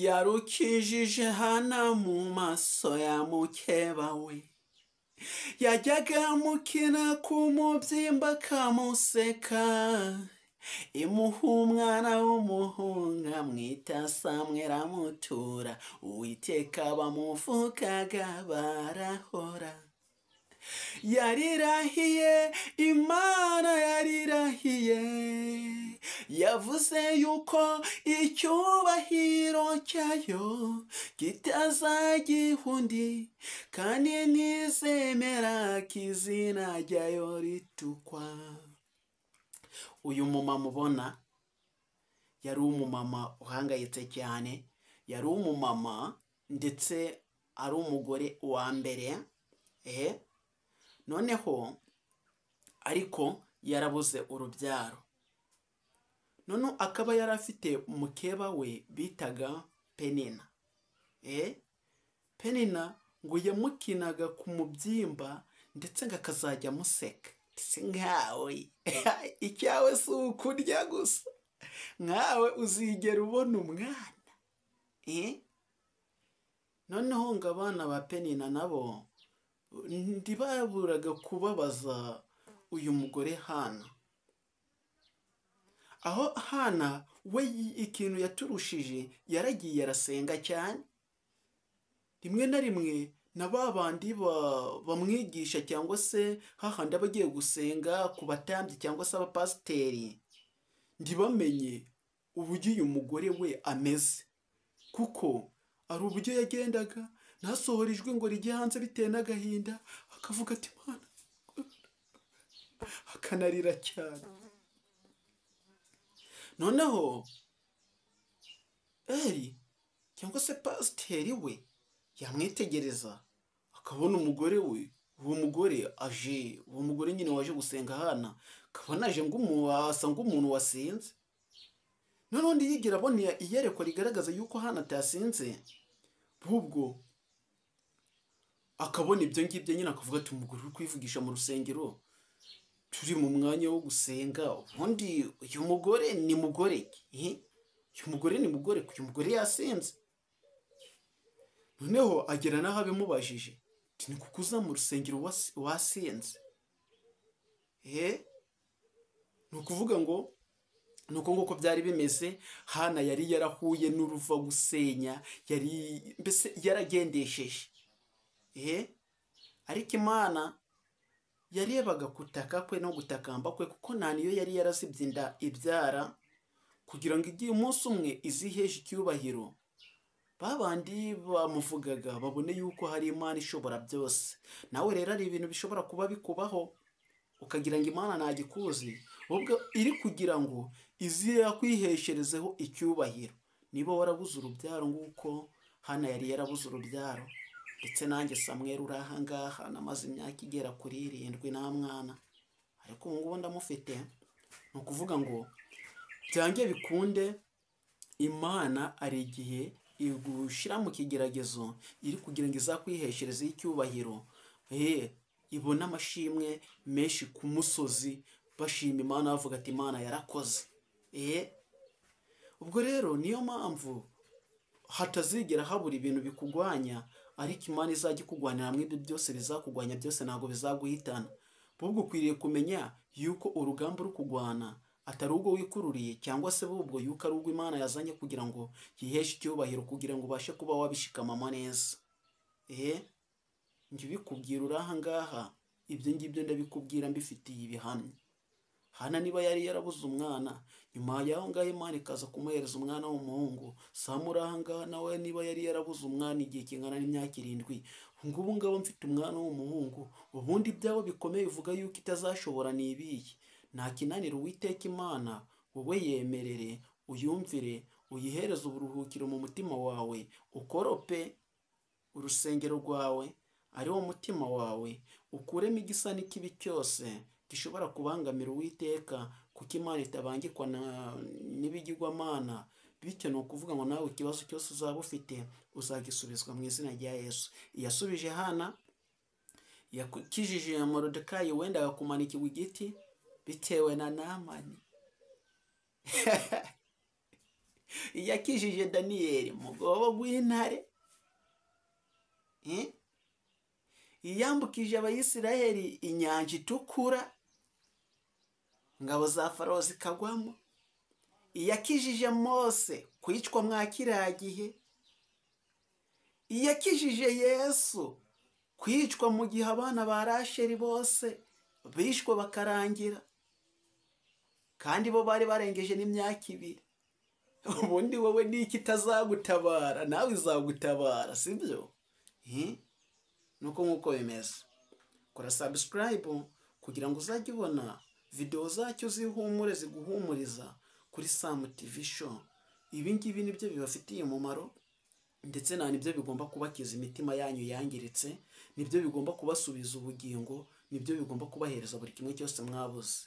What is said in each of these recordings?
yarukijije Hana mu maso ya mukeba we. Yajyaga amukina ku mubyimba akamuseka, imuha umwana w'umuhungu amwita Samweli amutura, Uwiteka bamuvugaga barahora. Yarirahiye, Imana yarirahiye, yavuze yuko icyubahiro cyayo kitazagiha undi, kandi ntizemera ko izina ryayo ritukwa. Uyu mumama ubona yari umumama uhangayitse cyane, yari umumama ndetse ari umugore wa mbere, noneho ariko yarabuze urubyaro. None akaba yari afite mukeba we bitaga Penina. Penina ngo yamukinaga ku mubyimba ndetse ngo akazajya amuseka, ndetse nkawe icyawe si ukurya gusa, nkawe uzigera ubona umwana. Noneho ngo abana ba Penina nabo ntibaburaga kubabaza uyu mugore Hana. Aho Hana we ikintu yaturushije, yaragiye arasenga cyane. Rimwe na rimwe na babandi bamwigisha cyangwa se hahandi abagiye gusenga ku batambyi cyangwa se abapasiteri, ntibamenye uburyo uyu mugore we ameze, kuko ari uburyo yagendaga ntasohora ijwi ngo rijye hanze bitewe n'agahinda, akavuga ati Mana, akanarira cyane. Noneho Eli cyangwa se pasiteri we yamwitegereza akabona umugore we, uwo mugore aje, uwo mugore nyine waje gusenga Hana, akabona aje asa nk'umuntu wasinze. Noneho undi yigira abona iyerekwa rigaragaza yuko Hana atasinze, ahubwo akabona ibyo ngibyo nyine akavuga ati umugore uri kwivugisha mu rusengero, turi mu mwanya wo gusenga, ubundi uyu mugore ni mugore ki? Uyu mugore ni mugore ki? Uyu mugore yasinze. Noneho agera n'aho abimubajije, ati ni kuko uza mu rusengero wasinze? Ni ukuvuga ngo nuko nguko byari bimeze. Hana yari yarahuye n'uruva gusenya, yari mbese yaragendesheje. Ariko Imana yarebaga gutaka kwe no gutakamba kwe, kuko nta niyo yari yarazibye inda ibyara, kugira ngo igihe umunsi umwe iziheshe icyubahiro, babandi bamuvugaga babone yuko hari Imana ishobora byose. Nawe rero ari ibintu bishobora kuba bikubaho ukagira ngo Imana ntagikuzi, ubwo iri kugira ngo iziyakwihesherezeho icyubahiro. Niba warabuze urubyaro nguko Hana yari yarabuze urubyaro, ndetse nanjye Samweli uri aha ngaha namaze imyaka igera kuri 7 nta mwana, ariko ubu ngubu ndamufite. Ni ukuvuga ngo byange bikunde, Imana ari igihe igushyira mu kigeragezo iri kugira ngo izakwihesherezeho icyubahiro, ibona amashimwe menshi ku musozi, bashima Imana bavuga ati Imana yarakoze. Ubwo rero niyo mpamvu hatazigera habura ibintu bikugwanya, ariko Imana izajya ikugwanira mu ibyo byose bizakugwanya byose ntabwo bizaguhitana. Ahubwo ukwiriye kumenya yuko urugamba uri kugwana atari ubwo wikururiye, cyangwa se ubwo yuko ari ubwo Imana yazanye kugira ngo yiheshe icyubahiro, kugira ngo ubashe kuba wabishikamamo neza. Njye bikubwira uri aha ngaha, ibyo ngibyo ndabikubwira mbifitiye ibihamya. Hana niba yari yarabuze umwana, nyuma yaho ngaho Imana ikaza kumuhereza umwana w'umuhungu. Samweli aha ngaha nawe niba yari yarabuze umwana igihe kingana n'imyaka 7, ngubu ngabo mfite umwana w'umuhungu, ubundi byabo bikomeye bivuga yuko itazashobora ni ibiyi. Nta kinanira Uwiteka Imana, wowe yemerere, uyumvire, uyihereze uburuhukiro mu mutima wawe, ukorope urusengero rwawe ari wo mutima wawe, ukuremo igisa n'ikibi cyose gishobora kubangamira Uwiteka, kuko Imana itabangikwa n'ibigirwamana. Bityo ni ukuvuga ngo nawe ikibazo cyose uzaba ufite uzagisubizwa mu izina rya Yesu. Yasubije Hana, yakijije Moridekayi wenda kumanikirwa igiti bitewe na Namani. iyakijije Daniyeli mu rwobo rw'intare, iyambukije abayisiraheli inyanja itukura ingabo za Farawo zikagwamo, iyakijije Mose kwicwa mwa kiriya gihe, iyakijije Yesu kwicwa mu gihe abana ba Rasheli bose bishwe bakarangira, kandi bo bari barengeje n'imyaka 2. Ubundi wowe niki itazagutabara? Nawe izagutabara, sibyo? Nuko nkuko bimeze. Kora subscribe kugira ngo uzajye ubona video zacyo zihumure ziguhumuriza kuri Sam TV show. Ibi ngibi nibyo bibafitiye umumaro, ndetse nibyo bigomba kubakiza imitima yanyu yangiritse, nibyo bigomba kubasubiza ubugingo, nibyo bigomba kubahereza buri kimwe cyose mwabuze.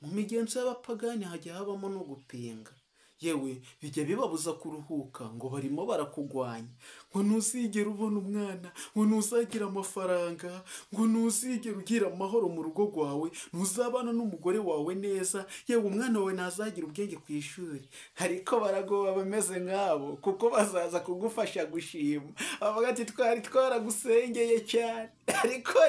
Mu migenzo y'abapagani hajya habamo no gupinga, yewe bijya bibabuza kuruhuka, ngo barimo barakugwanya, ngo ntuzigera ubona umwana, ngo ntuzagira amafaranga, ngo ntuzigera ugira amahoro mu rugo rwawe, ntuzabana n'umugore wawe neza, yewe umwana wawe ntazagira ubwenge ku ishuri. Ariko baragoba bameze nk'abo, kuko bazaza kugufasha gushima, bavuga ati twari twaragusengeye cyane. Ariko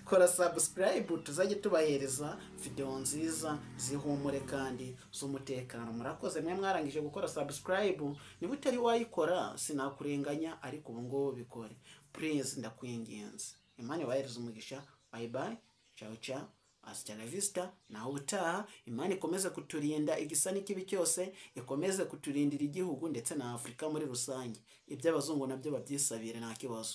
kora subscribe tuzajye tubahereza video nziza zihumure kandi z'umutekano. Murakoze mwe mwarangije gukora subscribe, niba utari wayikora sinakurenganya, ariko ubu ngo bikore please, ndakwinginze. Imana ibahereze umugisha. Bye bye, ciao ciao, hasta la vista. Naho utaha, Imana ikomeze kuturinda igisa n'ikibi cyose, ikomeze kuturindira igihugu ndetse na Afrika muri rusange. Iby'abazungu nabyo babyisabire nta kibazo.